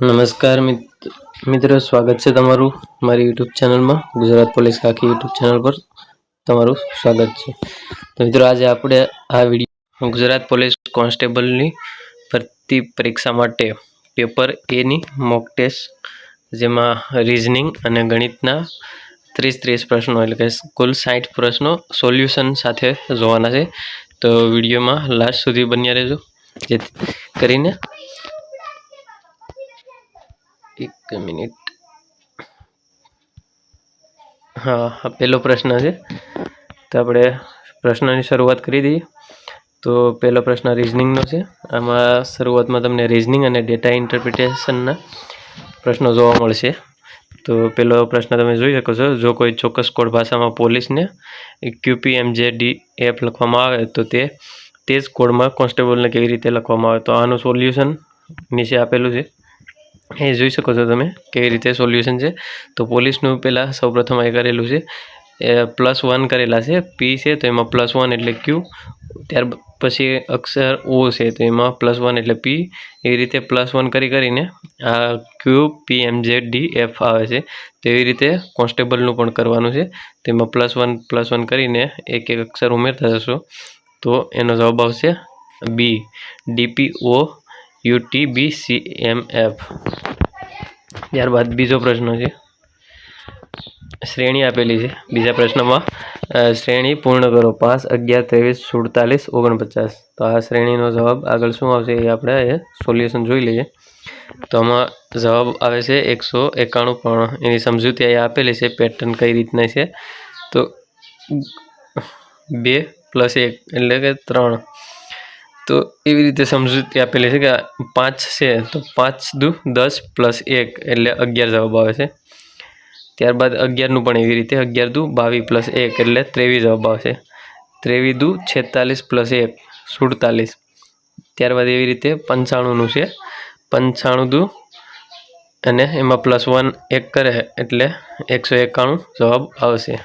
નમસ્કાર મિત્રો, સ્વાગત છે તમારું મારી યુટ્યુબ ચેનલમાં. ગુજરાત પોલીસ ખાકી યુટ્યુબ ચેનલ પર તમારું સ્વાગત છે. તો મિત્રો, આજે આપણે આ વિડીયો ગુજરાત પોલીસ કોન્સ્ટેબલની ભરતી પરીક્ષા માટે પેપર એની મોક ટેસ્ટ, જેમાં રિઝનિંગ અને ગણિતના 30 પ્રશ્નો, એટલે કે કુલ 60 પ્રશ્નો સોલ્યુશન સાથે જોવાના છે. તો વિડીયોમાં લાસ્ટ સુધી બન્યા રહેજો, જેથી કરીને એક મિનિટ. હા, પહેલો પ્રશ્ન છે, તો આપણે પ્રશ્નની શરૂઆત કરી દઈએ. તો પહેલો પ્રશ્ન રિઝનિંગનો છે. આમાં શરૂઆતમાં તમને રિઝનિંગ અને ડેટા ઇન્ટરપ્રિટેશનના પ્રશ્નો જોવા મળશે. તો પહેલો પ્રશ્ન તમે જોઈ શકો છો, જો કોઈ ચોક્કસ કોડ ભાષામાં પોલીસને QPMJDF લખવામાં આવે તો તે જ કોડમાં કોન્સ્ટેબલને કેવી રીતે લખવામાં આવે. તો આનું સોલ્યુશન નીચે આપેલું છે, એ જોઈ શકો છો તમે કેવી રીતે સોલ્યુશન છે. તો પોલીસનું પહેલાં સૌપ્રથમ એ કરેલું છે, એ +1 કરેલા છે. P છે તો એમાં +1 એટલે Q, ત્યાર પછી અક્ષર O છે તો એમાં +1 એટલે P. એવી રીતે +1 કરીને આ QPMJDF આવે છે. તેવી રીતે કોન્સ્ટેબલનું પણ કરવાનું છે. તેમાં +1 કરીને એક અક્ષર ઉમેરતા જશો તો એનો જવાબ આવશે B, DPOUTBCMF. ત્યારબાદ બીજો પ્રશ્ન છે, શ્રેણી આપેલી છે. બીજા પ્રશ્નમાં શ્રેણી પૂર્ણ કરો, 5, 11, 23, 47, 49. તો આ શ્રેણીનો જવાબ આગળ શું આવશે એ આપણે સોલ્યુશન જોઈ લઈએ. તો આમાં જવાબ આવે છે 191, પણ એની સમજૂતી અહીંયા આપેલી છે. પેટર્ન કઈ રીતના છે, તો 2 + 1 એટલે કે 3. તો એવી રીતે સમજૂતી આપેલી છે કે 5 છે તો 5 દુ 10 + 1 એટલે 11 જવાબ આવે છે. ત્યારબાદ 11નું પણ એવી રીતે 11 દુ 22 + 1 એટલે 23 જવાબ આવશે. 23 દુ 46 + 1 47. ત્યારબાદ એવી રીતે 95નું છે, 95 દુ અને એમાં +1 1 કરે એટલે 191 જવાબ આવશે.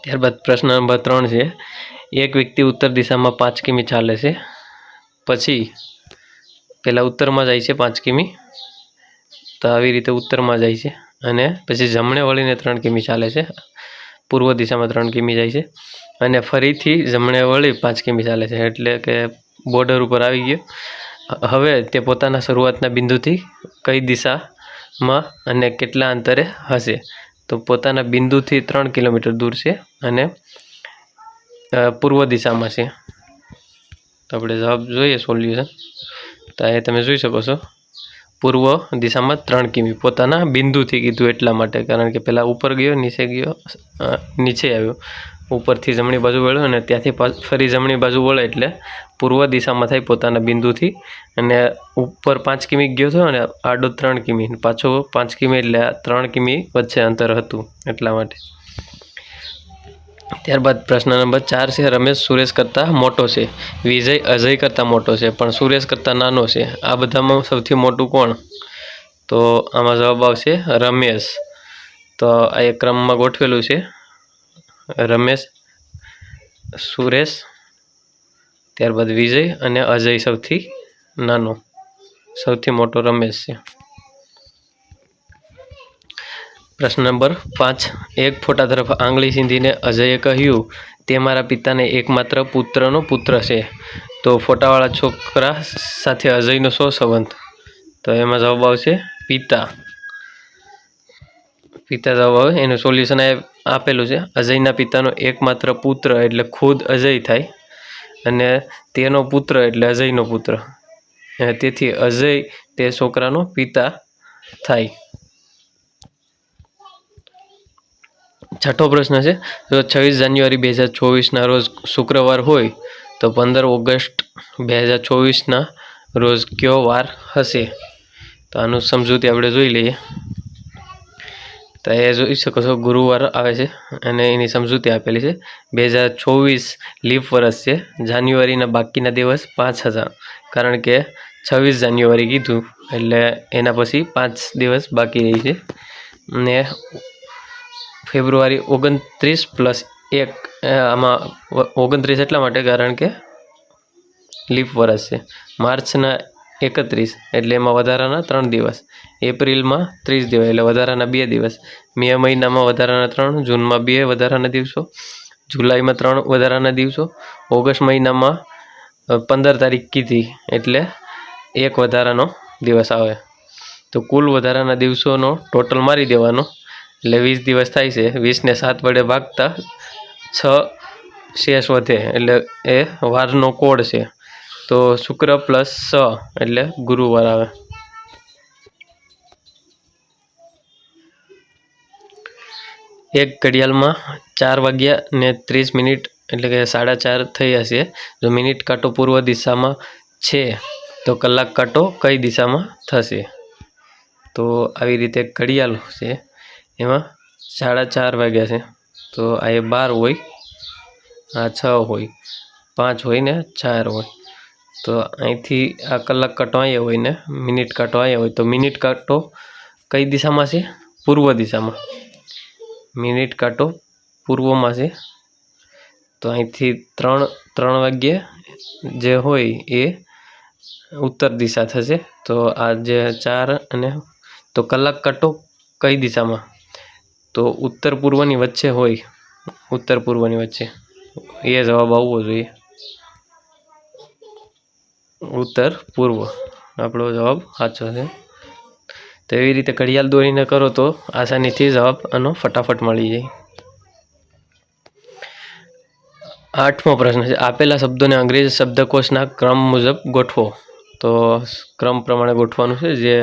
ત્યારબાદ પ્રશ્ન નંબર 3 છે, એક વ્યક્તિ ઉત્તર દિશામાં 5 કિમી ચાલે છે, પછી પહેલાં ઉત્તરમાં જાય છે 5 કિમી, તો આવી રીતે ઉત્તરમાં જાય છે, અને પછી જમણે વળીને 3 કિમી ચાલે છે, પૂર્વ દિશામાં 3 કિમી જાય છે, અને ફરીથી જમણે વળી 5 કિમી ચાલે છે, એટલે કે બોર્ડર ઉપર આવી ગયો. હવે તે પોતાના શરૂઆતના બિંદુથી કઈ દિશામાં અને કેટલા અંતરે હશે. તો પોતાના બિંદુથી 3 કિલોમીટર દૂર છે અને પૂર્વ દિશામાં છે. તો આપણે જવાબ જોઈએ સોલ્યુશન. તો એ તમે જોઈ શકો છો, પૂર્વ દિશામાં 3 કિમી પોતાના બિંદુથી કીધું એટલા માટે, કારણ કે પહેલાં ઉપર ગયો, નીચે આવ્યો, ઉપરથી જમણી બાજુ વળ્યો અને ત્યાંથી ફરી જમણી બાજુ વળે એટલે પૂર્વ દિશામાં થાય પોતાના બિંદુથી. અને ઉપર 5 કિમી ગયો હતો અને આડો 3 કિમી, પાછો 5 કિમી એટલે 3 કિમી વચ્ચે અંતર હતું એટલા માટે. ત્યારબાદ પ્રશ્ન નંબર 4 છે, રમેશ સુરેશ કરતાં મોટો છે, વિજય અજય કરતાં મોટો છે, પણ સુરેશ કરતાં નાનો છે. આ બધામાં સૌથી મોટું કોણ? તો આમાં જવાબ આવશે રમેશ. તો આ એક ક્રમમાં ગોઠવેલું છે, રમેશ, સુરેશ, ત્યારબાદ વિજય અને અજય સૌથી નાનો, સૌથી મોટો રમેશ છે. પ્રશ્ન નંબર 5, એક ફોટા તરફ આંગળી સીંધીને અજયે કહ્યું, તે મારા પિતાને એકમાત્ર પુત્રનો પુત્ર છે. તો ફોટાવાળા છોકરા સાથે અજયનો શો સંબંધ? તો એમાં જવાબ આવશે પિતા. પિતા જવાબ આવે. એનું સોલ્યુશન આપેલું છે, અજયના પિતાનો એકમાત્ર પુત્ર એટલે ખુદ અજય થાય, અને તેનો પુત્ર એટલે અજયનો પુત્ર, તેથી અજય તે છોકરાનો પિતા થાય. છઠ્ઠો પ્રશ્ન છે, જો 26 જાન્યુઆરી 2024ના રોજ શુક્રવાર હોય તો 15 ઓગસ્ટ 2024ના રોજ કયો વાર હશે. તો આનું સમજૂતી આપણે જોઈ લઈએ. તો એ જોઈ શકો છો, ગુરુવાર આવે છે અને એની સમજૂતી આપેલી છે. 2024 લીપ વર્ષ છે, જાન્યુઆરીના બાકીના દિવસ 5 હતા, કારણ કે 26 જાન્યુઆરી કીધું એટલે એના પછી 5 દિવસ બાકી રહી છે. ને ફેબ્રુઆરી 29 + 1, આમાં 29 એટલા માટે કારણ કે લીપ વર્ષ છે. માર્ચના 31 એટલે એમાં વધારાના 3 દિવસ, એપ્રિલમાં 30 દિવસ એટલે વધારાના 2 દિવસ, મે મહિનામાં વધારાના 3, જૂનમાં 2 વધારાના દિવસો, જુલાઈમાં 3 વધારાના દિવસો, ઓગસ્ટ મહિનામાં 15 તારીખ કીધી એટલે 1 વધારાનો દિવસ આવે. તો કુલ વધારાના દિવસોનો ટોટલ મારી દેવાનો એટલે 20 દિવસ થાય છે. 20 ને 7 વડે ભાગતા 6 શેષ વધે એટલે એ વારનો કોડ છે. તો શુક્ર પ્લસ 6 એટલે ગુરુવાર આવે. એક ઘડિયાળમાં 4:30 એટલે કે 4:30 થઈ હશે. જો મિનિટ કાંટો પૂર્વ દિશામાં છે તો કલાક કાંટો કઈ દિશામાં થશે? તો આવી રીતે ઘડિયાળ છે એમાં 4:30 વાગ્યા છે તો આ 12 હોય, આ 6 હોય, 5 હોય ને 4 હોય. તો અહીંથી આ કલાક કાંટો અહીંયા હોય ને મિનિટ કાંટો અહીંયા હોય. તો મિનિટ કાંટો કઈ દિશામાં છે? પૂર્વ દિશામાં. મિનિટ કાંટો પૂર્વમાં છે તો અહીંથી 3 વાગ્યે જે હોય એ ઉત્તર દિશા થશે. તો આ જે 4 અને તો કલાક કાંટો કઈ દિશામાં? તો ઉત્તર પૂર્વની વચ્ચે હોય, ઉત્તર પૂર્વની વચ્ચે. એ જવાબ આવવો જોઈએ, ઉત્તર પૂર્વ આપણો જવાબ સાચો છે. તો એવી રીતે ઘડિયાળ દોરીને કરો તો આસાનીથી જવાબ આનો ફટાફટ મળી જાય. 8મો પ્રશ્ન છે, આપેલા શબ્દોને અંગ્રેજી શબ્દકોશના ક્રમ મુજબ ગોઠવો. તો ક્રમ પ્રમાણે ગોઠવાનું છે.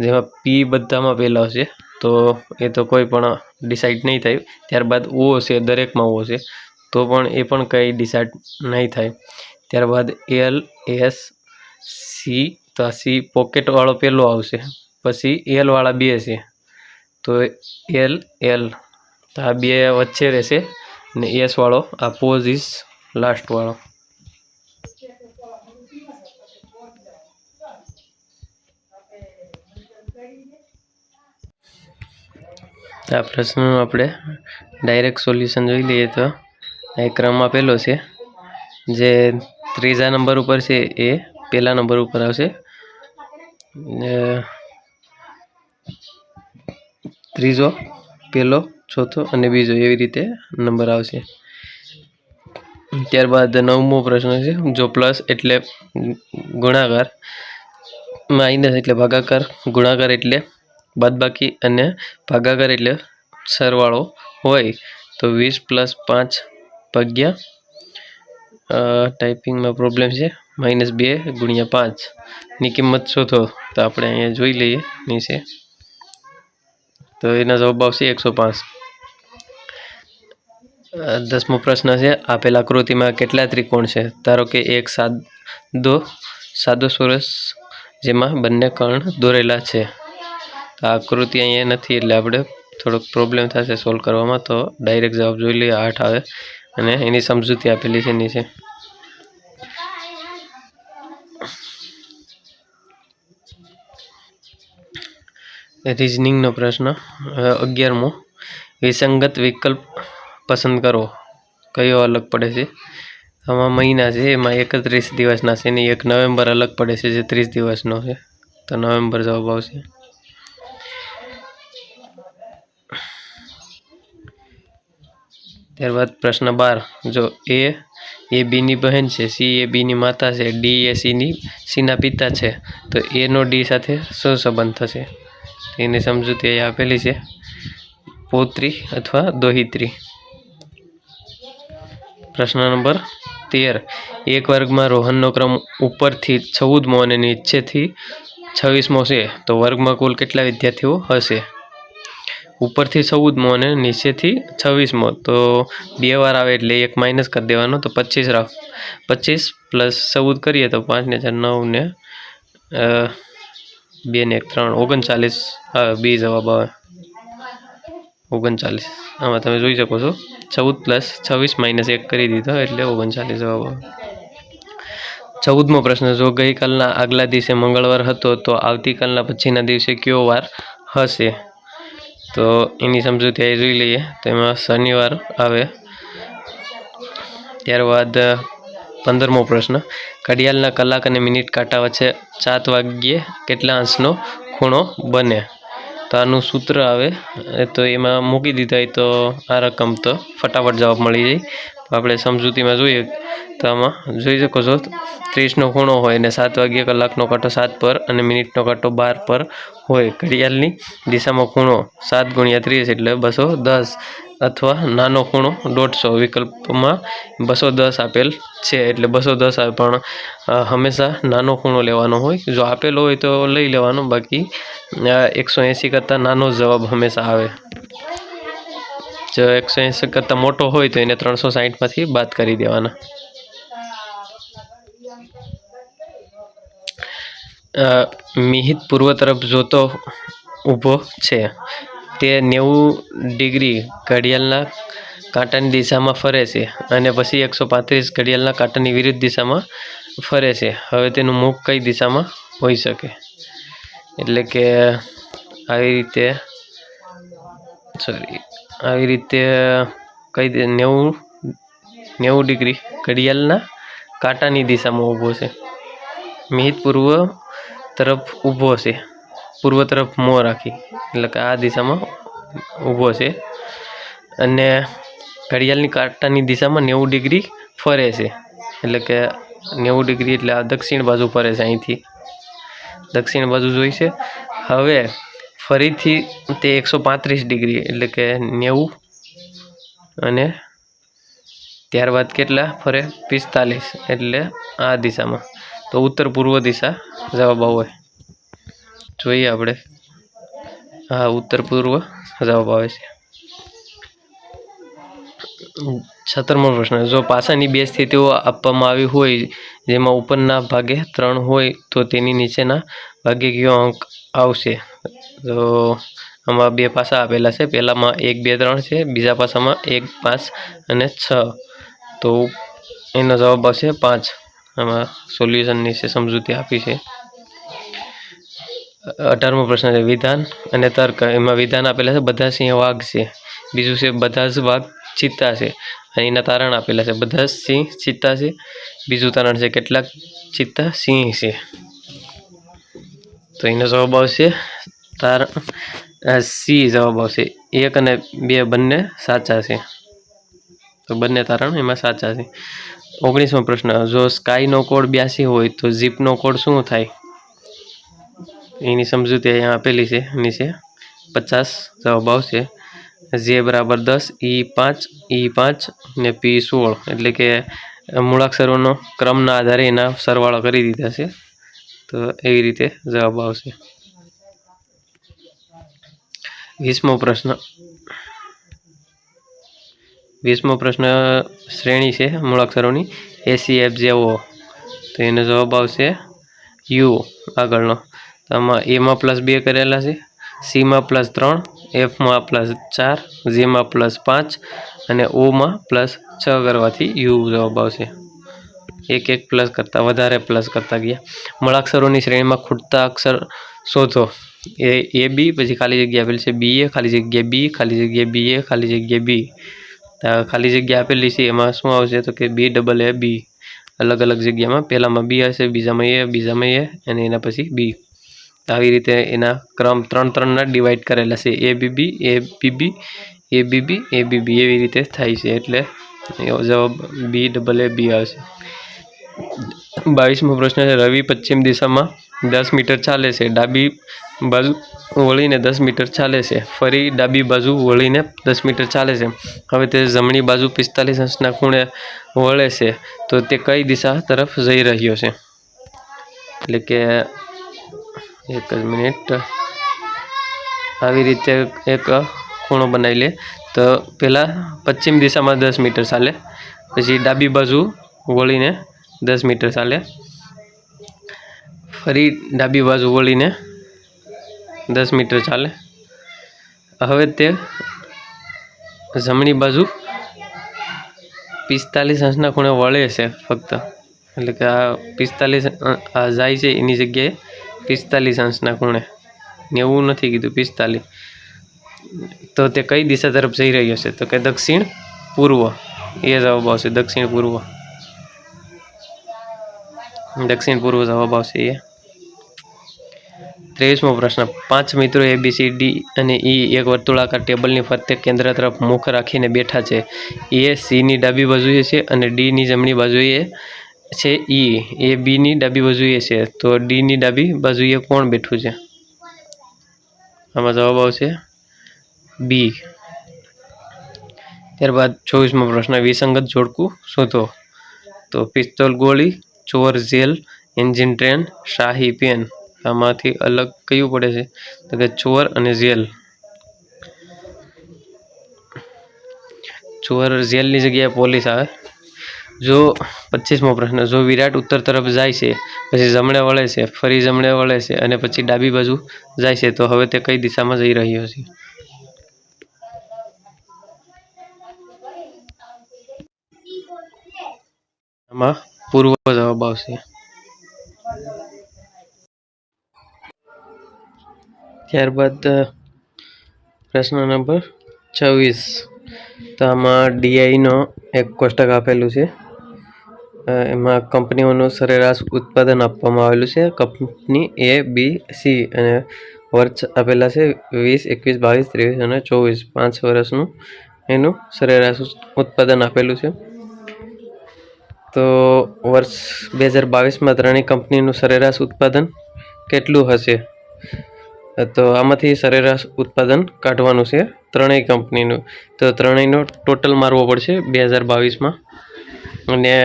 જેમાં પી બધામાં પહેલો છે તો એ તો કોઈ પણ ડિસાઇડ નહીં થાય. ત્યારબાદ ઓ છે, દરેકમાં ઓ છે તો પણ એ પણ કંઈ ડિસાઇડ નહીં થાય. ત્યારબાદ એલ, એસ, સી, તો આ સી પોકેટવાળો પહેલો આવશે. પછી એલવાળા 2 છે તો એલ, એલ, તો આ 2 વચ્ચે રહેશે ને એસવાળો આ પોઝિસ લાસ્ટવાળો. આ પ્રશ્નનું આપણે ડાયરેક્ટ સોલ્યુશન જોઈ લઈએ તો આ ક્રમ આપેલો છે. જે ત્રીજા નંબર ઉપર છે એ પહેલા નંબર ઉપર આવશે, ત્રીજો, પહેલો, ચોથો અને બીજો એવી રીતે નંબર આવશે. ત્યારબાદ 9મો પ્રશ્ન છે, જો પ્લસ એટલે ગુણાકાર, માઇનસ એટલે ભાગાકાર, ગુણાકાર એટલે બાદબાકી અને ભાગાકાર એટલે સરવાળો હોય તો 20 + 5 ભાગ્યા ટાઈપિંગમાં પ્રોબ્લેમ છે -2 × 5 ની કિંમત શોધો. તો આપણે અહીંયા જોઈ લઈએ નીચે. તો એનો જવાબ આવશે 105. 10મો પ્રશ્ન છે, આપેલ આકૃતિમાં કેટલા ત્રિકોણ છે? ધારો કે એક સાદો ચોરસ જેમાં બંને કર્ણ દોરેલા છે. તો આકૃતિ અહીંયા નથી એટલે આપણે થોડોક પ્રોબ્લેમ થશે સોલ્વ કરવામાં. તો ડાયરેક્ટ જવાબ જોઈ લઈએ, 8 આવે અને એની સમજૂતી આપેલી છે નીચે. રિઝનિંગનો પ્રશ્ન 11મો, વિસંગત વિકલ્પ પસંદ કરો. કયો અલગ પડે છે? આમાં મહિના છે એમાં 31 દિવસના છે ને 1 નવેમ્બર અલગ પડે છે જે 30 દિવસનો છે. તો નવેમ્બર જવાબ આવશે. ત્યારબાદ પ્રશ્ન 12, જો એ બીની બહેન છે, સી એ બીની માતા છે, ડી એ સીના પિતા છે તો એનો ડી સાથે શું સંબંધ થશે? એની સમજૂતી અહીં આપેલી છે, પૌત્રી અથવા દોહિત્રી. પ્રશ્ન નંબર 13, એક વર્ગમાં રોહનનો ક્રમ ઉપરથી 14મો અને નીચેથી 26મો છે તો વર્ગમાં કુલ કેટલા વિદ્યાર્થીઓ હશે? ઉપરથી 14મો અને નીચેથી 26મો તો 2 વાર આવે એટલે 1 માઇનસ કરી દેવાનો. તો 25 રાખો. 25 + 14 કરીએ તો 5 ને 4 9 ને 2 ને 1 3 39 આવે. બી જવાબ આવે 39. આમાં તમે જોઈ શકો છો 14 + 26 - 1 કરી દીધો એટલે 39 જવાબ આવે. 14મો પ્રશ્ન, જો ગઈકાલના આગલા દિવસે મંગળવાર હતો તો આવતીકાલના પછીના દિવસે કયો વાર હશે? તો એની સમજૂતી અહીં જોઈ લઈએ. તો એમાં શનિવાર આવે. ત્યારબાદ 15મો પ્રશ્ન, ઘડિયાળના કલાક અને મિનિટ કાંટા વચ્ચે 7 વાગ્યે કેટલા અંશનો ખૂણો બને? તો આનું સૂત્ર આવે તો એમાં મૂકી દીધા હોય તો આ રકમ તો ફટાફટ જવાબ મળી જાય. આપણે સમજૂતીમાં જોઈએ તો આમાં જોઈ શકો છો 30નો ખૂણો હોય અને 7 વાગ્યે કલાકનો કાંટો 7 પર અને મિનિટનો કાંટો 12 પર હોય. ઘડિયાળની દિશામાં ખૂણો 7 × 30 એટલે 210 અથવા નાનો ખૂણો 150. વિકલ્પમાં 210 આપેલ છે એટલે 210 આવે, પણ હંમેશા નાનો ખૂણો લેવાનો હોય. જો આપેલો હોય તો લઈ લેવાનો, બાકી 180 કરતાં નાનો જવાબ હંમેશા આવે. જો 180 કરતાં મોટો હોય તો એને 360માંથી બાદ કરી દેવાના. મિહિત પૂર્વ તરફ જોતો ઊભો છે. તે 90 ડિગ્રી ઘડિયાળના કાંટાની દિશામાં ફરે છે અને પછી 135 ઘડિયાળના કાંટાની વિરુદ્ધ દિશામાં ફરે છે. હવે તેનું મુખ કઈ દિશામાં હોઈ શકે? એટલે કે આવી રીતે કઈ 90 ડિગ્રી ઘડિયાળના કાંટાની દિશામાં ઊભો છે. મિહિત પૂર્વ તરફ ઊભો છે, પૂર્વ તરફ મોં રાખી, એટલે કે આ દિશામાં ઊભો છે અને ઘડિયાળની કાંટાની દિશામાં 90 ડિગ્રી ફરે છે. એટલે કે 90 ડિગ્રી એટલે આ દક્ષિણ બાજુ ફરે છે. અહીંથી દક્ષિણ બાજુ જોઈ છે. હવે ફરીથી તે 135 ડિગ્રી એટલે કે 90 અને ત્યારબાદ કેટલા ફરે? 45 એટલે આ દિશામાં. તો ઉત્તર પૂર્વ દિશા જવાબ આવે. જોઈએ આપણે. હા, ઉત્તર પૂર્વ જવાબ આવે છે. 17મો પ્રશ્ન. જો પાસાની 2 સ્થિતિઓ આપવામાં આવી હોય જેમાં ઉપરના ભાગે 3 હોય તો તેની નીચેના ભાગે કયો અંક આવશે? તો આમાં 2 પાસા આપેલા છે. પહેલામાં 1, 2, 3 છે, બીજા પાસામાં 1, 5 અને 6. તો એનો જવાબ આવશે 5. આમાં સોલ્યુશનની છે સમજૂતી આપી છે. 18મો પ્રશ્ન છે. વિધાન અને તર્ક. એમાં વિધાન આપેલા છે બધા સિંહ વાઘ છે. બીજું છે બધા જ વાઘ ચિત્તા છે. અને એના તારણ આપેલા છે બધા સિંહ ચિત્તા છે. બીજું તારણ છે કેટલાક ચિત્તા સિંહ છે. તો એનો જવાબ આવશે સી જવાબ આવશે. 1 અને 2 બંને સાચા છે. તો બંને તારણ એમાં સાચા છે. 19મો પ્રશ્ન. જો સ્કાયનો કોડ 82 હોય તો ઝીપનો કોડ શું થાય? એની સમજૂતી અહીંયા આપેલી છે નીચે. 50 જવાબ આવશે. જે બરાબર 10, E5, E5 ને P16 એટલે કે મૂળાક્ષરોનો ક્રમના આધારે એના સરવાળો કરી દીધા છે. તો એવી રીતે જવાબ આવશે. 20મો પ્રશ્ન. 20મો પ્રશ્ન શ્રેણી છે મૂળાક્ષરોની ACFJO. તો એનો જવાબ આવશે યુ આગળનો. આમાં એમાં +2 કરેલા છે, સીમાં +3, એફમાં +4, જીમાં +5 અને ઓમાં +6 કરવાથી યુ જવાબ આવશે. એક પ્લસ કરતાં વધારે પ્લસ કરતા ગયા. મૂળાક્ષરોની શ્રેણીમાં ખૂટતા અક્ષર શોધો. એ બી, પછી ખાલી જગ્યા આપેલી છે BA, ખાલી જગ્યા B, ખાલી જગ્યા BA, ખાલી જગ્યા B. ખાલી જગ્યા આપેલી છે એમાં શું આવશે? તો કે BAAB. અલગ અલગ જગ્યામાં પહેલામાં B હશે, બીજામાં A, બીજામાં A અને એના પછી B. આવી રીતે એના ક્રમ 3-3ના ડિવાઈડ કરેલા છે. ABB, ABB, ABB, ABB એવી રીતે થાય છે. એટલે જવાબ BAAB આવશે. 22મો પ્રશ્ન છે. રવિ પશ્ચિમ દિશામાં 10 મીટર ચાલે છે. ડાબી બાજુ વળીને 10 મીટર ચાલે છે. ફરી ડાબી બાજુ વળીને 10 મીટર ચાલે છે. હવે તે જમણી બાજુ 45 અંશના ખૂણે વળે છે. તો તે કઈ દિશા તરફ જઈ રહ્યો છે? એટલે કે એક જ મિનિટ. આવી રીતે એક ખૂણો બનાવી લે. તો પહેલાં પશ્ચિમ દિશામાં 10 મીટર ચાલે, પછી ડાબી બાજુ વળીને 10 મીટર ચાલે, ફરી ડાબી બાજુ વળીને 10 મીટર ચાલે. હવે તે જમણી બાજુ 45 અંશના ખૂણે વળે છે ફક્ત. એટલે કે આ 45 જાય છે એની જગ્યાએ 45 અંશના ખૂણે, 90 નથી કીધું, 45. તો તે કઈ દિશા તરફ જઈ રહ્યો છે? તો કે દક્ષિણ પૂર્વ. એ જવાબ આવશે દક્ષિણ પૂર્વ. દક્ષિણ પૂર્વ જવાબ આવશે એ. 23મો પ્રશ્ન. 5 મિત્રો ABC, D અને E એક વર્તુળાકાર ટેબલની ફરતે કેન્દ્ર તરફ મુખ રાખીને બેઠા છે. A Cની ડાબી બાજુએ છે અને Dની જમણી બાજુએ છે. A Bની ડાબી બાજુએ છે, તો Dની ડાબી બાજુએ કોણ બેઠું છે? આમાં જવાબ આવશે બી. ત્યારબાદ 24મો પ્રશ્ન. વિસંગત જોડકું શોધો. તો પિસ્તોલ ગોળી, ચોર જેલ, એન્જિન ટ્રેન, શાહી પેન. આમાંથી અલગ કયું પડે છે? તો કે ચોર અને જેલ. ચોર જેલની જગ્યાએ પોલીસ આવે. જો 25મો પ્રશ્ન. જો વિરાટ ઉત્તર તરફ જાય છે, પછી જમણે વળે છે, ફરી જમણે વળે છે અને પછી ડાબી બાજુ જાય છે, તો હવે તે કઈ દિશામાં જઈ રહ્યો છે? આમાં પૂર્વ જવાબ આવશે. ત્યારબાદ પ્રશ્ન નંબર 26. તો આમાં ડીઆઈનો એક કોષ્ટક આપેલું છે. એમાં કંપનીઓનું સરેરાશ ઉત્પાદન આપવામાં આવેલું છે. કંપની ABC અને વર્ષ આપેલા છે 20, 21, 22, 23 અને 24. 5 વર્ષનું એનું સરેરાશ ઉત્પાદન આપેલું છે. તો વર્ષ 2022માં ત્રણેય કંપનીનું સરેરાશ ઉત્પાદન કેટલું હશે? તો આમાંથી સરેરાશ ઉત્પાદન કાઢવાનું છે ત્રણેય કંપનીનું. તો ત્રણેયનો ટોટલ મારવો પડશે 2022માં, અને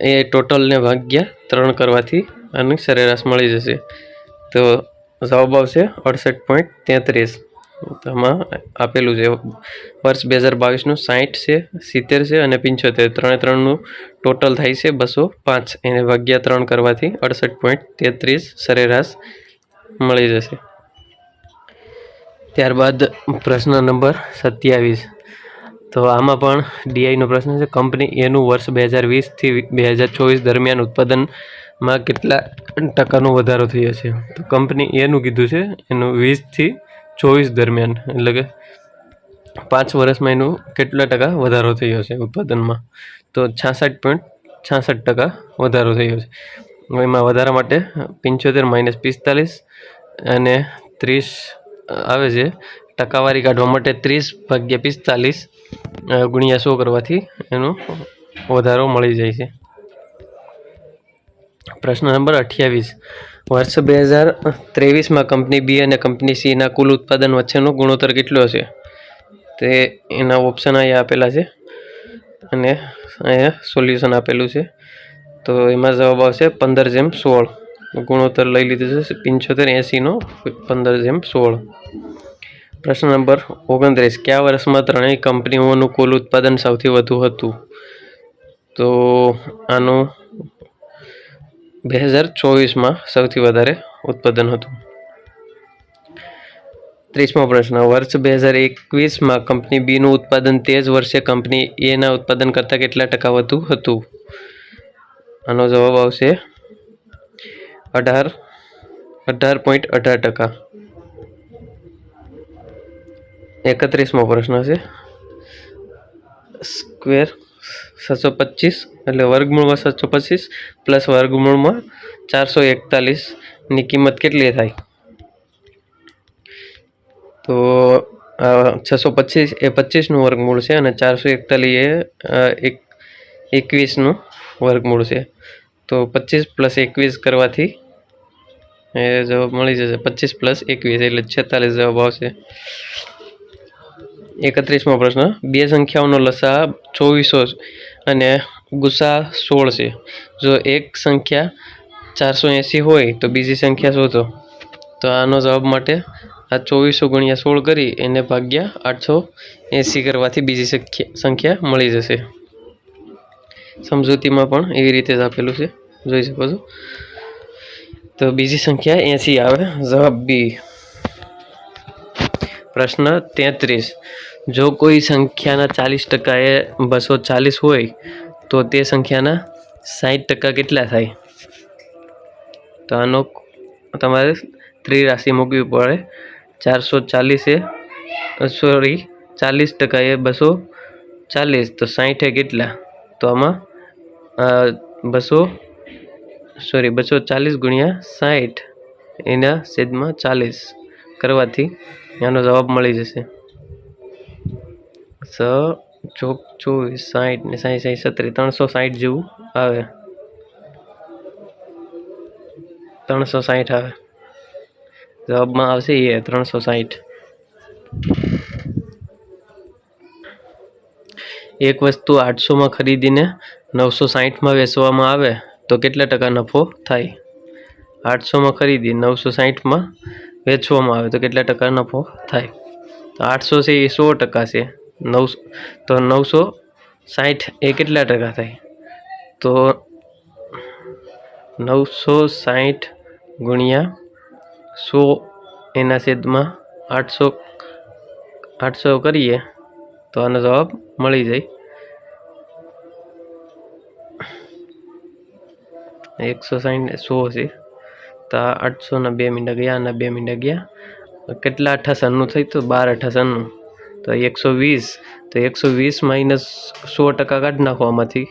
એ ટોટલને ભાગ્યા 3 કરવાથી આની સરેરાશ મળી જશે. તો જવાબ આવશે 68.33. આમાં આપેલું છે વર્ષ 2022નું 60 છે, 70 છે અને 75. ત્રણનું ટોટલ થાય છે 205. એને ભાગ્યા 3 કરવાથી 68.33 સરેરાશ મળી જશે. ત્યારબાદ પ્રશ્ન નંબર 27. તો આમાં પણ ડીઆઈનો પ્રશ્ન છે. કંપની એનું વર્ષ 2020થી 2024 દરમિયાન ઉત્પાદનમાં કેટલા ટકાનો વધારો થયો છે? તો કંપની એનું કીધું છે, એનું 20થી 24 દરમિયાન, એટલે કે 5 વર્ષમાં એનું કેટલા ટકા વધારો થયો છે ઉત્પાદનમાં? તો 66.66% વધારો થયો છે. એમાં વધારા માટે 75 - 45 અને 30 આવે છે. ટકાવારી કાઢવા માટે 30/45 ગુણ્યા 100 કરવાથી એનો વધારો મળી જાય છે. પ્રશ્ન નંબર 28. વર્ષ 2023માં કંપની બી અને કંપની સીના કુલ ઉત્પાદન વચ્ચેનો ગુણોત્તર કેટલો હશે? તે એના ઓપ્શન અહીંયા આપેલા છે અને અહીંયા સોલ્યુશન આપેલું છે. તો એમાં જવાબ આવશે 15:16. ગુણોત્તર લઈ લીધું છે 75-80નો 15:16. પ્રશ્ન નંબર 29. કયા વર્ષમાં ત્રણેય કંપનીઓનું કુલ ઉત્પાદન સૌથી વધુ હતું? તો આનું 2024માં સૌથી વધારે ઉત્પાદન હતું. 30મો પ્રશ્ન. વર્ષ 2021માં કંપની બીનું ઉત્પાદન તે જ વર્ષે કંપની એના ઉત્પાદન કરતાં કેટલા ટકા વધુ હતું? આનો જવાબ આવશે 18.18%. 31મો પ્રશ્ન છે. સ્ક્વેર 725 એટલે વર્ગમૂળમાં 725 પ્લસ વર્ગમૂળમાં 441ની કિંમત કેટલી થાય? તો 625 એ 25નું વર્ગમૂળ છે અને 441 એ 21નું વર્ગમૂળ છે. તો 25 + 21 કરવાથી એ જવાબ મળી જશે 25 + 21 એટલે 46 જવાબ આવશે. 31મો પ્રશ્ન. બે સંખ્યાઓનો લસા 2400 અને ગુસા 16 છે. જો એક સંખ્યા 480 હોય તો બીજી સંખ્યા શોધો. તો આનો જવાબ માટે આ 2400 × 16 કરી એને ભાગ્યા 880 કરવાથી બીજી સંખ્યા મળી જશે. સમજૂતીમાં પણ એવી રીતે જ આપેલું છે, જોઈ શકો છો. તો બીજી સંખ્યા 80 આવે. જવાબ બી. પ્રશ્ન 33. જો કોઈ સંખ્યાના 40% એ 240 હોય તો તે સંખ્યાના 60% કેટલા થાય? તો આનો તમારે ત્રિરાશિ મૂકવી પડે. 40% એ 240, તો 60 એ કેટલા? તો આમાં 240 સોરી 240 ગુણ્યા 60 એના છેદમાં 40 કરવાથી આનો જવાબ મળી જશે 6 ચોક 24 60 ને 60 37 360 જેવું આવે 360 આવે જવાબમાં આવશે એ 360 એક વસ્તુ 800 માં ખરીદીને 960 માં વેચવામાં આવે તો કેટલા ટકા નફો થાય 800 માં ખરીદી 960 માં વેચવામાં આવે તો કેટલા ટકા નફો થાય તો 800 છે એ 100% છે 9 તો 960 એ કેટલા ટકા થાય તો 960 ગુણ્યા 100 એના છેદમાં 800 કરીએ તો આનો જવાબ મળી જાય 160 100 છે તો 800 ના 2 મીંડા ગયા આના 2 મીંડા ગયા કેટલા 98 થઈ તો 12 98 તો 120 તો 120 માઇનસ 100% કાઢી નાખો આમાંથી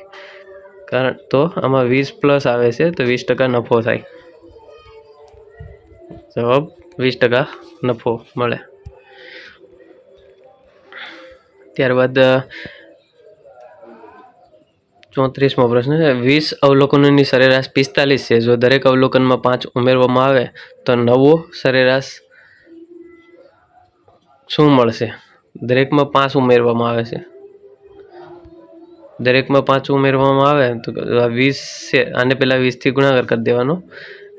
કારણ તો આમાં 20 પ્લસ આવે છે તો 20% નફો થાય જવાબ 20% નફો મળે ત્યારબાદ 34મો પ્રશ્ન છે 20 અવલોકનોની સરેરાશ 45 છે જો દરેક અવલોકનમાં 5 ઉમેરવામાં આવે તો નવો સરેરાશ શું મળશે દરેકમાં 5 ઉમેરવામાં આવે છે દરેકમાં 5 ઉમેરવામાં આવે તો 20 છે આને પહેલા 20 થી ગુણાકાર કરી દેવાનો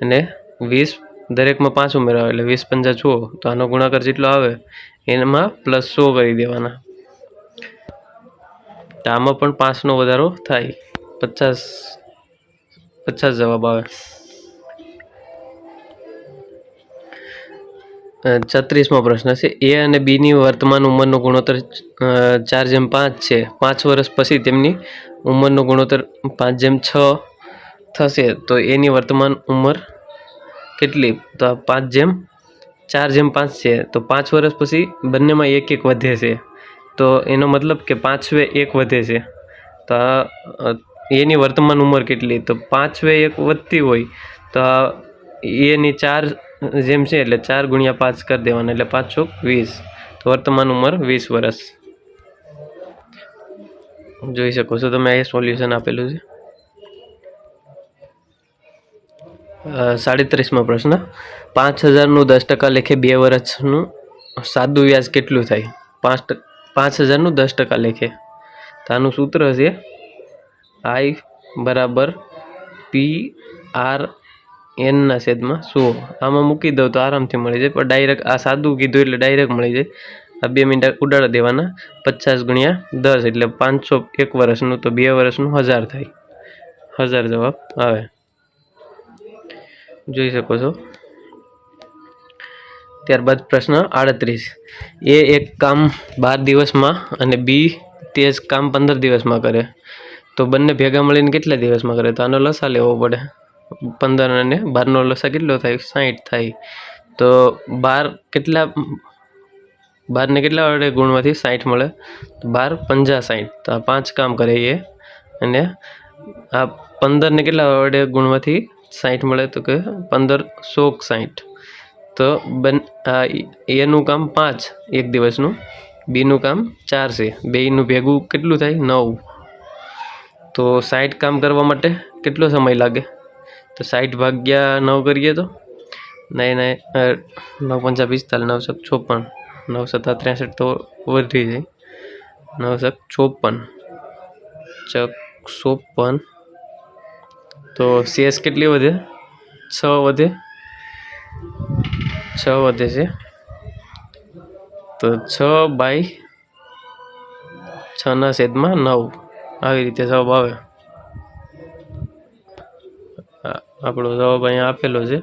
અને 20 દરેકમાં 5 ઉમેરવા એટલે 20 પંજા 100 તો આનો ગુણાકાર જેટલો આવે એમાં પ્લસ 100 કરી દેવાના તો આમાં પણ 5 નો વધારો થાય 50 જવાબ આવે 36મો પ્રશ્ન છે એ અને બી ની વર્તમાન ઉંમરનો ગુણોત્તર 4:5 છે 5 વર્ષ પછી તેમની ઉંમરનો ગુણોત્તર 5:6 થશે તો એની વર્તમાન ઉંમર કેટલી તો 4:5 છે તો 5 વર્ષ પછી બંનેમાં 1 વધે છે તો એનો મતલબ કે 5 1 વધે છે તો એની વર્તમાન ઉંમર કેટલી તો 5 1 વધતી હોય તો એની 4 જેમ છે એટલે 4 ગુણ્યા 5 કરી દેવાના એટલે 5 ચોક 20 તો વર્તમાન ઉંમર 20 વર્ષ જોઈ શકો છો તમે આ સોલ્યુશન આપેલું છે 37મો પ્રશ્ન 5000 નું 10% લેખે 2 વર્ષનું સાદું વ્યાજ કેટલું થાય 5000 નું 10% લેખે તો આનું સૂત્ર છે I બરાબર PRN ના છેદમાં 100 આમાં મૂકી દો તો આરામથી મળી જાય પણ ડાયરેક્ટ આ સાદું કીધું એટલે ડાયરેક્ટ મળી જાય આ 2 મિનિટ ઉડાડી દેવાના 50 ગુણ્યા 10 એટલે 501 વર્ષનું તો 2 વર્ષનું 1000 થાય 1000 જવાબ આવે જોઈ શકો છો ત્યારબાદ પ્રશ્ન 38 એ એક કામ 12 દિવસમાં અને બી તે જ કામ 15 દિવસમાં કરે તો બંને ભેગા મળીને કેટલા દિવસમાં કરે તો આનો લસા લેવો પડે 15 અને 12 નો લસા કેટલો થાય 60 થાય તો 12 કેટલા 12 ને કેટલા વડે ગુણવાથી 60 મળે તો 12 50 60 તો આ 5 કામ કરે એ અને આ 15 ને કેટલા વડે ગુણવાથી 60 મળે તો કે 15 160 તો એનું કામ 5 એક દિવસનું બીનું કામ 4 છે બેયનું ભેગું કેટલું થાય 9 તો 60 કામ કરવા માટે કેટલો સમય લાગે તો 60 ભાગ્યા 9 કરીએ તો 9 5 45 9 56 9 7 63 તો વધી જાય 9 56 56 તો CS કેટલી વધે 6 વધે 6 વધે છે તો 6/6 ના છેદમાં 9 આવી રીતે જવાબ આવે આપણો જવાબ અહીંયા આપેલો છે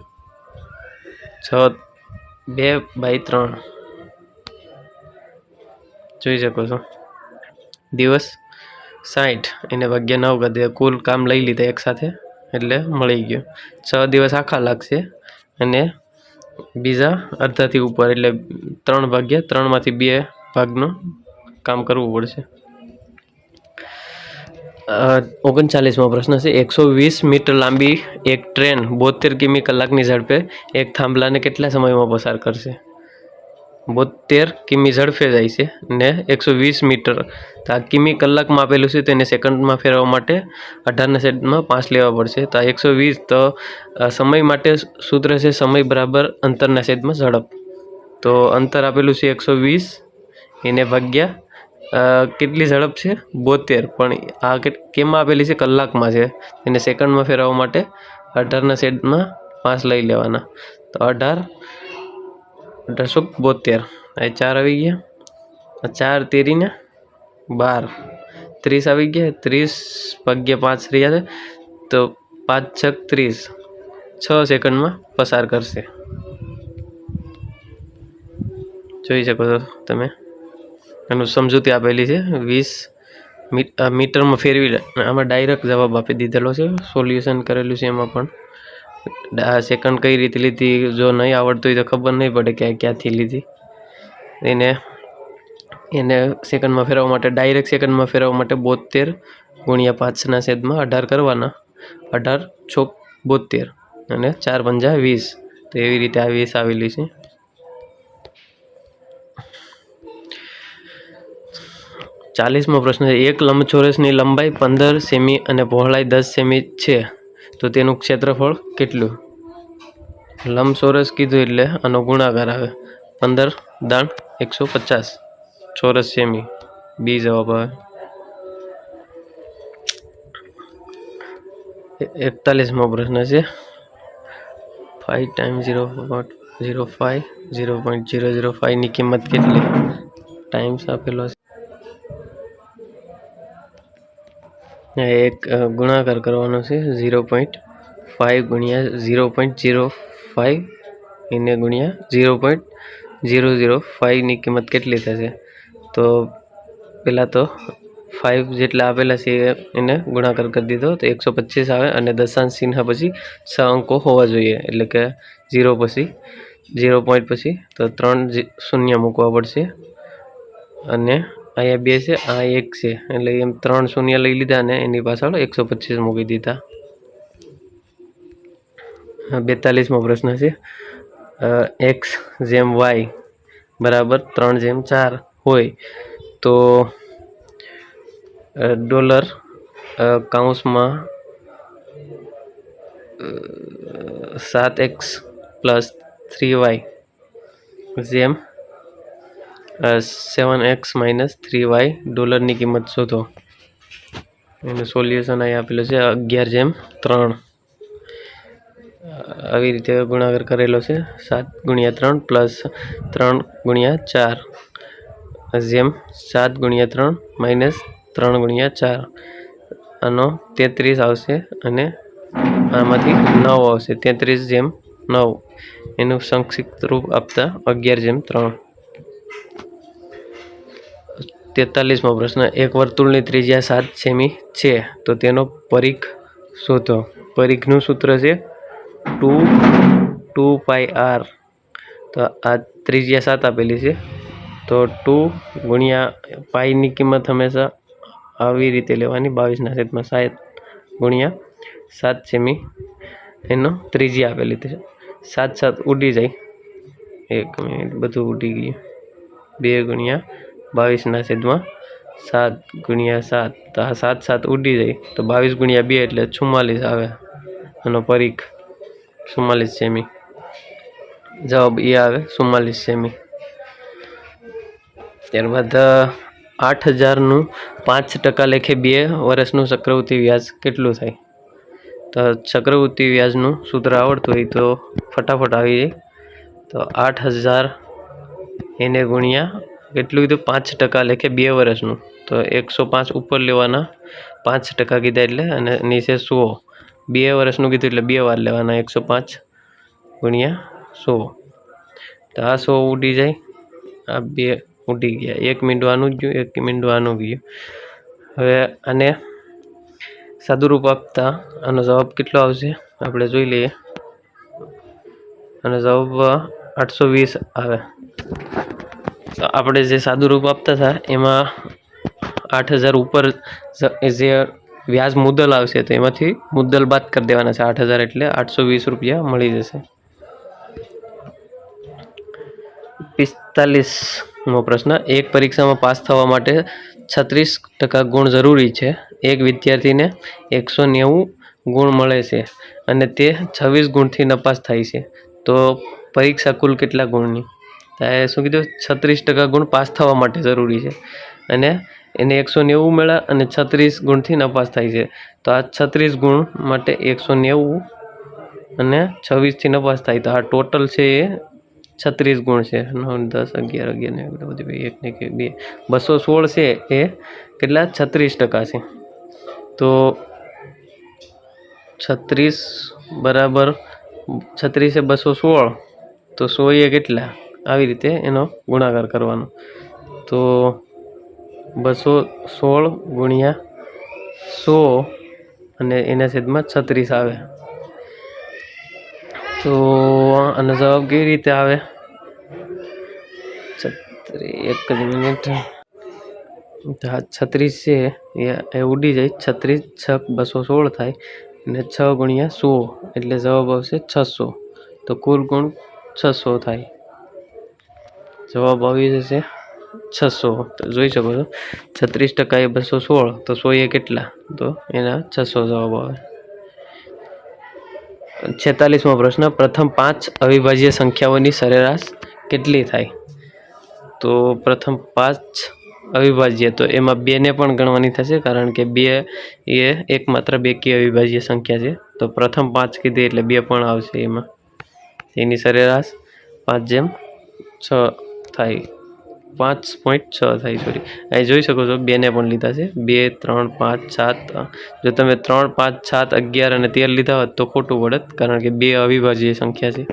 2/3 જોઈ શકો છો દિવસ 60 એને ભાગ્યા 9 કરી દે કુલ કામ લઈ લીધા એક સાથે એટલે મળી ગયું 6 દિવસ આખા લાગશે અને બીજા અડધાથી ઉપર એટલે 3/3 માંથી 2 ભાગનું કામ કરવું પડશે 39મો પ્રશ્ન છે 120 મીટર લાંબી એક ટ્રેન 72 કિમી કલાકની ઝડપે એક થાંભલાને કેટલા સમયમાં પસાર કરશે? 72 કિમી ઝડપે જાય છે ને 120 મીટર તો આ કિમી કલાકમાં આપેલું છે તેને સેકન્ડમાં ફેરવવા માટે 18/5 લેવા પડશે. તો આ 120 તો સમય માટે સૂત્ર છે સમય બરાબર અંતરના છેદમાં ઝડપ. તો અંતર આપેલું છે 120 એને ભાગ્યા કેટલી ઝડપ છે 72, પણ આ કેમાં આપેલી છે કલાકમાં છે, એને સેકન્ડમાં ફેરવવા માટે 18/5 લઈ લેવાના. તો 18/72 આ 4 આવી ગયા, 4 તેરીને 12, 30 આવી ગયા, 30/5 રહ્યા છે તો 5 × 6 = 30, 6 સેકન્ડમાં પસાર કરશે. જોઈ શકો છો તમે એનું સમજૂતી આપેલી છે 20 મીટરમાં ફેરવી. આમાં ડાયરેક્ટ જવાબ આપી દીધેલો છે, સોલ્યુશન કરેલું છે. એમાં પણ સેકન્ડ કઈ રીતે લીધી, જો નહીં આવડતું હોય તો ખબર નહીં પડે કે ક્યાંથી લીધી. એને સેકન્ડમાં ફેરવવા માટે ડાયરેક્ટ સેકન્ડમાં ફેરવવા માટે 72 × 5/18 કરવાના. 18 × 72 અને 4 × 5 = 20. તો એવી રીતે આ 20 આવેલી છે. 40મો પ્રશ્ન છે એક લંબચોરસની લંબાઈ 15 સેમી અને પહોળાઈ 10 સેમી છે તો તેનું ક્ષેત્રફળ કેટલું? લંબચોરસ કીધું એટલે આનો ગુણાકાર આવે. 15 * 150 ચોરસ સેમી, બી જવાબ આવે. 41મો પ્રશ્ન છે 5 × 0.05 0.005 ની કિંમત કેટલી? ટાઈમ્સ આપેલો છે. એક ગુણાકાર કરવાનો છે 0.5 × 0.05 એને ગુણ્યા 0.005 ની કિંમત કેટલી થશે? તો પહેલાં તો 5 જેટલા આપેલા છે એને ગુણાકાર કરી દીધો તો 125 આવે અને દશાંશ ચિહ્ન પછી 6 અંકો હોવા જોઈએ, એટલે કે 0 પછી 0 પોઈન્ટ પછી તો 3 શૂન્ય મૂકવા પડશે. અને અહીંયા 2 છે, આ 1 છે, એટલે એમ 3 શૂન્ય લઈ લીધા અને એની પાછળ 125 મૂકી દીધા. 42મો પ્રશ્ન છે x = y બરાબર 3/4 હોય તો ડોલર કૌંસમાં 7x + 3y જેમ 7x - 3y ડોલરની કિંમત શોધો. એનું સોલ્યુશન અહીં આપેલું છે 11/3. આવી રીતે ગુણાકાર કરેલો છે 7 × 3 + 3 × 4 જેમ 7 × 3 - 3 × 4 આનો 33 આવશે અને આમાંથી 9 આવશે. 33/9 એનું સંક્ષિપ્ત રૂપ આપતા 11/3. 43મો પ્રશ્ન એક વર્તુળની ત્રિજ્યા 7 સેમી છે તો તેનો પરિઘ શોધો. પરિઘનું સૂત્ર છે 2πr. તો આ ત્રિજ્યા 7 આપેલી છે તો 2 × π ની કિંમત હંમેશા આવી રીતે લેવાની, 22/7 ગુણ્યા 7 સેમી એનો ત્રિજ્યા આપેલી છે. 7 ઉડી જાય, 1 મિનિટ બધું ઉડી ગયું. 2 × 22/7 ગુણ્યા 7 તો આ 7 ઉડી જાય તો 22 × 2 એટલે 44 આવે. આનો પરિઘ 44 સેમી, જવાબ એ આવે 44 સેમી. ત્યારબાદ 8000નું 5% લેખે 2 વર્ષનું ચક્રવૃત્તિ વ્યાજ કેટલું થાય? તો ચક્રવૃત્તિ વ્યાજનું સૂત્ર આવડતું હોય તો ફટાફટ આવી જાય. તો 8000 એને ગુણ્યા કેટલું કીધું 5% લેખે 2 વર્ષનું, તો 105 ઉપર લેવાના, 5% કીધા એટલે, અને નીચે 100. 2 વર્ષનું કીધું એટલે 2 વાર લેવાના, 105 ગુણ્યા 100. તો આ 100 ઉડી જાય, આ 2 ઉડી ગયા. 1 મીંડું આનું જ ગયું, 1 મીંડું આનું ગયું. હવે આને સાદુરૂપ આપતા આનો જવાબ કેટલો આવશે આપણે જોઈ લઈએ. આનો જવાબ 820 આવે. તો આપણે જે સાદુરૂપ આપતા હતા એમાં 8000 ઉપર જે વ્યાજ મુદ્દલ આવશે તો એમાંથી મુદ્દલ બાદ કરી દેવાના છે 8,000 એટલે 820 રૂપિયા મળી જશે। 45મો પ્રશ્ન, એક પરીક્ષામાં પાસ થવા માટે 36% ગુણ જરૂરી છે। એક વિદ્યાર્થીને 190 ગુણ મળે છે અને તે 26 ગુણથી નપાસ થાય છે, તો પરીક્ષા કુલ કેટલા ગુણની? શું કીધું? 36% ગુણ પાસ થવા માટે જરૂરી છે અને એને 190 મળ્યા અને 36 ગુણથી નપાસ થાય છે, તો આ 36 ગુણ માટે 190 અને 26થી નપાસ થાય, તો આ ટોટલ છે એ 36 ગુણ છે। 9, 10, 11, 1 ને 2, 216 છે એ કેટલા? 36% છે। તો 36 બરાબર 36 એ 216, તો 100 એ કેટલા? આવી રીતે એનો ગુણાકાર કરવાનો, તો 216 ગુણ્યા 100 અને એના છેદમાં 36 આવે, તો આનો જવાબ કેવી રીતે આવે? 1 જ મિનિટ, 36 છે એ ઉડી જાય, 36 6 216 થાય અને 6 ગુણ્યા 100 એટલે જવાબ આવશે 600, તો કુલ ગુણ 600 થાય, જવાબ આવી જશે 600। તો જોઈ શકો છો 36% એ 216, તો 100 એ કેટલા? તો એના 600 જવાબ આવે। 46મો પ્રશ્ન, પ્રથમ 5 અવિભાજ્ય સંખ્યાઓની સરેરાશ કેટલી થાય? તો પ્રથમ 5 અવિભાજ્ય, તો એમાં 2 ને પણ ગણવાની થશે, કારણ કે 2 એ એકમાત્ર બેકી અવિભાજ્ય સંખ્યા છે, તો પ્રથમ 5 કીધી એટલે 2 પણ આવશે એમાં, એની સરેરાશ 5/6 થાય, 5.6 થાય, સોરી, અહીં જોઈ શકો છો 2 ને પણ લીધા છે, 2, 3, 5, 7, જો તમે 3, 5, 7, 11 અને 13 લીધા હોત તો ખોટું પડત, કારણ કે 2 અવિભાજ્ય સંખ્યા છે।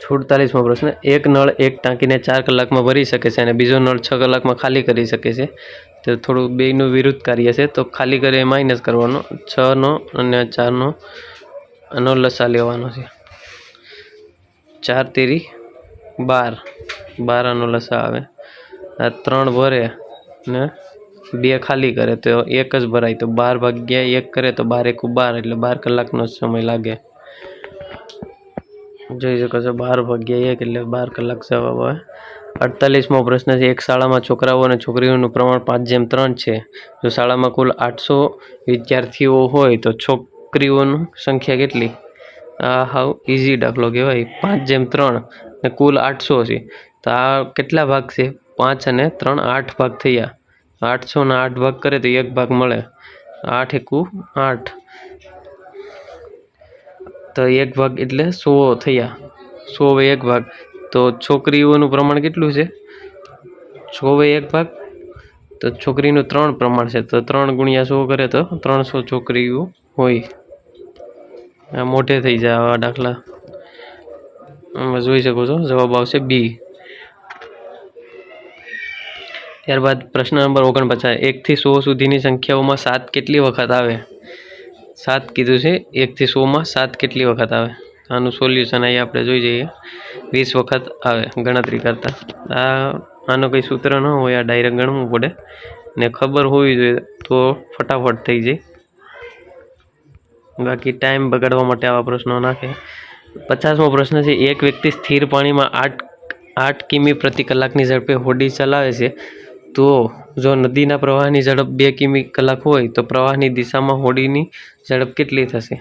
47મો પ્રશ્ન, એક નળ એક ટાંકીને 4 કલાકમાં ભરી શકે છે અને બીજો નળ 6 કલાકમાં ખાલી કરી શકે છે, તો થોડું બેયનું વિરુદ્ધ કાર્ય છે, તો ખાલી કરે એ માઇનસ કરવાનો, 6નો અને 4નો આનો લસા લેવાનો છે, 4 તેરી 12 આનો લસા આવે, આ 3 ભરે ને 2 ખાલી કરે તો 1 જ ભરાય, તો 12/1 કરે તો 12 × 12 એટલે 12 કલાકનો સમય લાગે, જોઈ શકો છો 12/1 એટલે 12 કલાક જવાબ આવે। 48મો પ્રશ્ન છે, એક શાળામાં છોકરાઓ અને છોકરીઓનું પ્રમાણ 5:3 છે, જો શાળામાં કુલ 800 વિદ્યાર્થીઓ હોય તો છોકરીઓની સંખ્યા કેટલી? આ હાવ ઇઝી દાખલો કહેવાય, 5:3 ને કુલ 800 છે, તો આ કેટલા ભાગ છે? 5 અને 3 8 ભાગ થયા, 800 ના 8 ભાગ કરે તો 1 ભાગ મળે, 8 × 8, તો 1 ભાગ એટલે 100 થયા, 100/1 ભાગ, તો છોકરીઓનું પ્રમાણ કેટલું છે? 100/1 ભાગ, તો છોકરીનું 3 પ્રમાણ છે, તો 3 × 100 કરે તો 300 છોકરીઓ હોય, આ મોટે થઈ જાય આવા દાખલા, જોઈ શકો છો જવાબ આવશે બી। ત્યારબાદ પ્રશ્ન નંબર 49, 1 થી 100 સુધીની સંખ્યાઓમાં 7 કેટલી વખત આવે? 7 કીધું છે, 1 થી 100 માં 7 કેટલી વખત આવે? આનું સોલ્યુશન અહીં આપણે જોઈ જઈએ, 20 વખત આવે ગણતરી કરતા, આનો કંઈ સૂત્ર ન હોય, આ ડાયરેક્ટ ગણવું પડે ને ખબર હોવી જોઈએ તો ફટાફટ થઈ જાય, બાકી ટાઈમ બગાડવા માટે આવા પ્રશ્નો નાખે। 50મો પ્રશ્ન છે, એક વ્યક્તિ સ્થિર પાણીમાં 8 કિમી પ્રતિ કલાકની ઝડપે હોડી ચલાવે છે, તો જો નદીના પ્રવાહની ઝડપ 2 કિમી કલાક હોય તો પ્રવાહની દિશામાં હોડીની ઝડપ કેટલી થશે?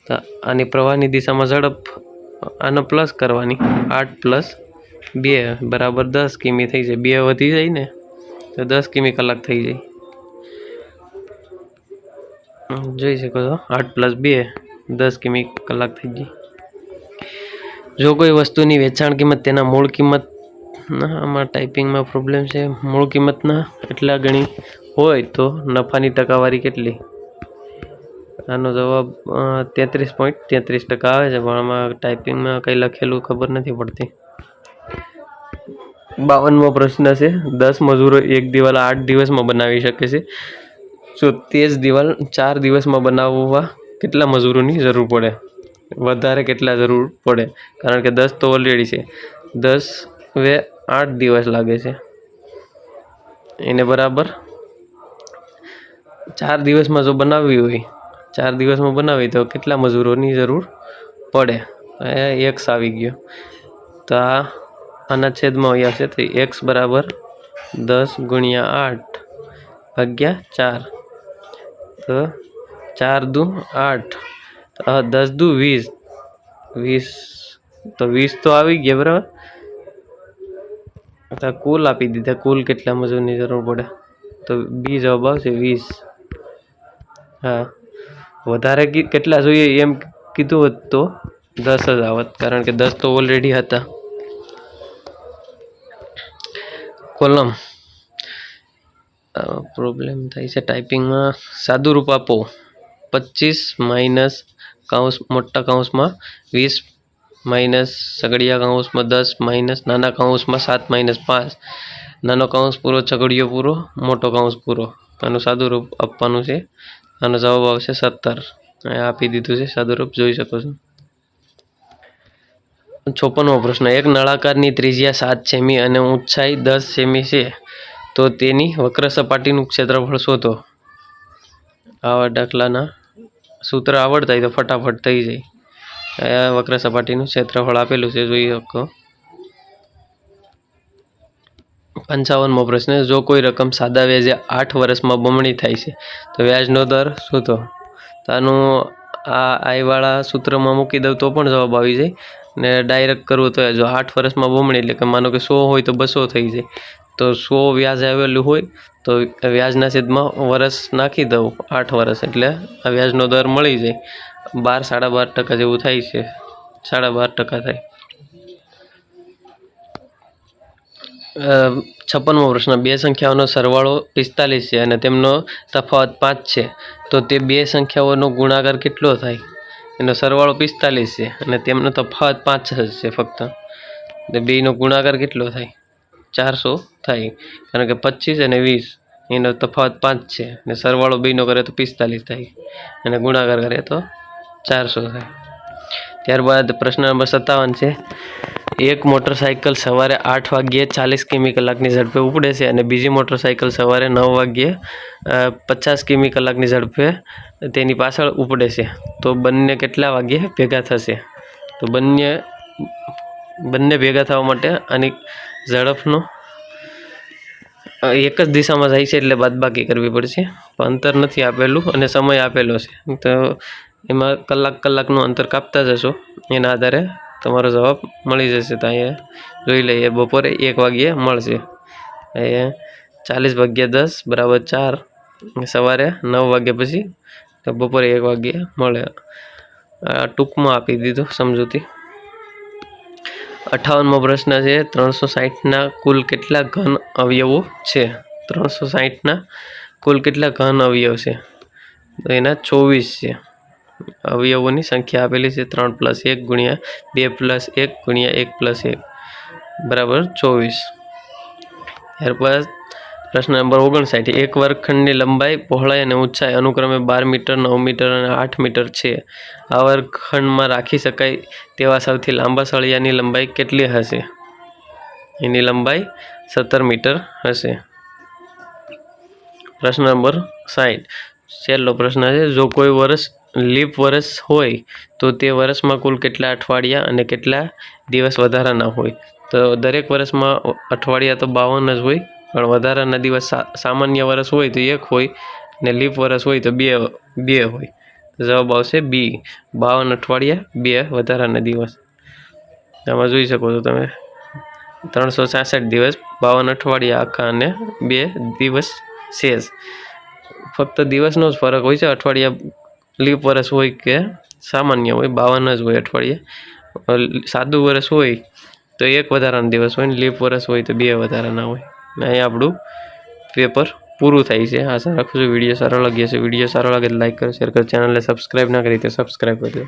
તો આની પ્રવાહની દિશામાં ઝડપ આનો પ્લસ કરવાની, 8 + 2 બરાબર 10 કિમી થઈ જાય, 2 વધી જાય ને તો 10 કિમી કલાક થઈ જાય, જોઈ શકો છો 8 + 2 10 કિમી કલાક થઈ જાય। જો કોઈ વસ્તુની વેચાણ કિંમત તેના મૂળ કિંમત, આમાં ટાઈપિંગમાં પ્રોબ્લેમ છે, મૂળ કિંમતના એટલા ગણી હોય તો નફાની ટકાવારી કેટલી? આનો જવાબ 33.33% આવે છે, પણ આમાં ટાઈપિંગમાં કંઈ લખેલું ખબર નથી પડતી। 52મો પ્રશ્ન છે, 10 મજૂરો એક દિવાલ 8 દિવસમાં બનાવી શકે છે, જો તે જ દિવાલ 4 દિવસમાં બનાવવા કેટલા મજૂરોની જરૂર પડે? વધારે કેટલા જરૂર પડે? કારણ કે 10 તો ઓલરેડી છે, 10 8 દિવસ લાગે છે, એને બરાબર 4 દિવસમાં જો બનાવવી હોય 4 દિવસમાં બનાવી તો કેટલા મજૂરોની જરૂર પડે? x આવી ગયો તો આના છેદમાં હોય આવશે તો x બરાબર 10 ગુણ્યા 8 ભાગ્યા 4 તો 4 દુ 8 10 દુ 20 તો 20 તો આવી ગયા બરાબર। તો કુલ આપી દીધા કુલ કેટલા મજૂરની જરૂર પડે તો બી જવાબ આવશે 20। હા વધારે કેટલા જોઈએ એમ કીધું હોત તો 10 જ આવત કારણ કે 10 તો ઓલરેડી હતા। કોલમ પ્રોબ્લેમ થાય છે ટાઈપિંગમાં। સાદું રૂપ આપો 25 માઇનસ કૌંસ મોટા કૌંસમાં 20 માઇનસ સગડિયા કૌંસમાં 10 માઇનસ નાના કૌંસમાં 7 માઇનસ 5 નાનો કૌંસ પૂરો છગડીયો પૂરો મોટો કૌંસ પૂરો। આનું સાદું રૂપ આપવાનું છે। આનો જવાબ આવશે 17। આપી દીધું છે સાદું રૂપ જોઈ શકો છો। 56મો પ્રશ્ન એક નળાકારની ત્રિજ્યા 7 સેમી અને ઊંચાઈ 10 સેમી છે તો તેની વક્ર સપાટીનું ક્ષેત્રફળ શોધો। આવા દાખલાના સૂત્ર આવડતા હોય તો ફટાફટ થઈ જાય। વક્ર સપાટીનું ક્ષેત્રફળ આપેલું છે જોઈ શકો। 55મો પ્રશ્ન જો કોઈ રકમ સાદા વ્યાજે 8 વર્ષમાં બમણી થાય છે તો વ્યાજનો દર શોધો। તો આનું આઈવાળા સૂત્રમાં મૂકી દઉં તો પણ જવાબ આવી જાય ને ડાયરેક્ટ કરવું તો જો 8 વર્ષમાં બમણી એટલે કે માનો કે 100 હોય તો 200 થઈ જાય તો 100 વ્યાજ આવેલું હોય તો વ્યાજના છેદમાં વર્ષ નાખી દઉં 8 વર્ષ એટલે આ વ્યાજનો દર મળી જાય 12 12.5% જેવું થાય છે 12.5% થાય। 56મો પ્રશ્ન બે સંખ્યાઓનો સરવાળો 45 છે અને તેમનો તફાવત 5 છે તો તે બે સંખ્યાઓનો ગુણાકાર કેટલો થાય? એનો સરવાળો 45 છે અને તેમનો તફાવત 5 છે ફક્ત તો બેનો ગુણાકાર કેટલો થાય? 400 થાય કારણ કે 25 અને 20 એનો તફાવત 5 છે અને સરવાળો બેનો કરે તો 45 થાય અને ગુણાકાર કરે તો 400 થાય। ત્યારબાદ પ્રશ્ન નંબર 57 છે એક મોટરસાઇકલ સવારે 8 વાગ્યે 40 કિમી કલાકની ઝડપે ઉપડે છે અને બીજી મોટરસાઇકલ સવારે 9 વાગ્યે 50 કિમી કલાકની ઝડપે તેની પાછળ ઉપડે છે તો બંને કેટલા વાગ્યે ભેગા થશે? તો બંને ભેગા થવા માટે આની ઝડપનો એક જ દિશામાં જાય છે એટલે બાદબાકી કરવી પડશે પણ અંતર નથી આપેલું અને સમય આપેલો છે તો એમાં કલાકનું અંતર કાપતા જશો એના આધારે તમારો જવાબ મળી જશે। તો અહીંયા જોઈ લઈએ બપોરે 1 વાગ્યે મળશે અહીંયા 40/10 બરાબર 4 સવારે 9 વાગ્યા પછી તો બપોરે 1 વાગ્યે મળે। ટૂંકમાં આપી દીધું સમજૂતી। 58મો પ્રશ્ન છે 360ના કુલ કેટલા ઘન અવયવો છે? 360ના કુલ કેટલા ઘન અવયવ છે? તો એના 24 છે। અવયવોની સંખ્યા આપેલી છે 3 + 1 ગુણ્યા 2 + 1 ગુણ્યા 1 + 1 બરાબર 24। ત્યારબાદ પ્રશ્ન નંબર 59 એક વર્ગખંડની લંબાઈ પહોળાઈ અને ઊંચાઈ અનુક્રમે 12 મીટર 9 મીટર અને 8 મીટર છે। આ વર્ગખંડમાં રાખી શકાય તેવા સૌથી લાંબા સળિયાની લંબાઈ કેટલી હશે? એની લંબાઈ 17 મીટર હશે। પ્રશ્ન નંબર 60 છેલ્લો પ્રશ્ન છે જો કોઈ વર્ષ લીપ વર્ષ હોય તો તે વર્ષમાં કુલ કેટલા અઠવાડિયા અને કેટલા દિવસ વધારાના હોય? તો દરેક વર્ષમાં અઠવાડિયા તો 52 જ હોય પણ વધારાના દિવસ સામાન્ય વર્ષ હોય તો 1 હોય ને લીપ વર્ષ હોય તો 2 હોય તો જવાબ આવશે બી 52 અઠવાડિયા 2 વધારાના દિવસ। આમાં જોઈ શકો છો તમે 366 દિવસ 52 અઠવાડિયા આખા અને 2 દિવસ શેષ। ફક્ત દિવસનો જ ફરક હોય છે અઠવાડિયા લીપ વર્ષ હોય કે સામાન્ય હોય 52 જ હોય અઠવાડિયા। સાદું વર્ષ હોય તો 1 વધારાનો દિવસ હોય ને લીપ વર્ષ હોય તો 2 વધારાના હોય। અહીં આપણું પેપર પૂરું થાય છે। આશા રાખું છું વિડીયો સારો લાગ્યો છે। વિડીયો સારો લાગે તો લાઈક કરો શેર કરો ચેનલને સબસ્ક્રાઈબ ના કરી તો સબસ્ક્રાઈબ કરજો।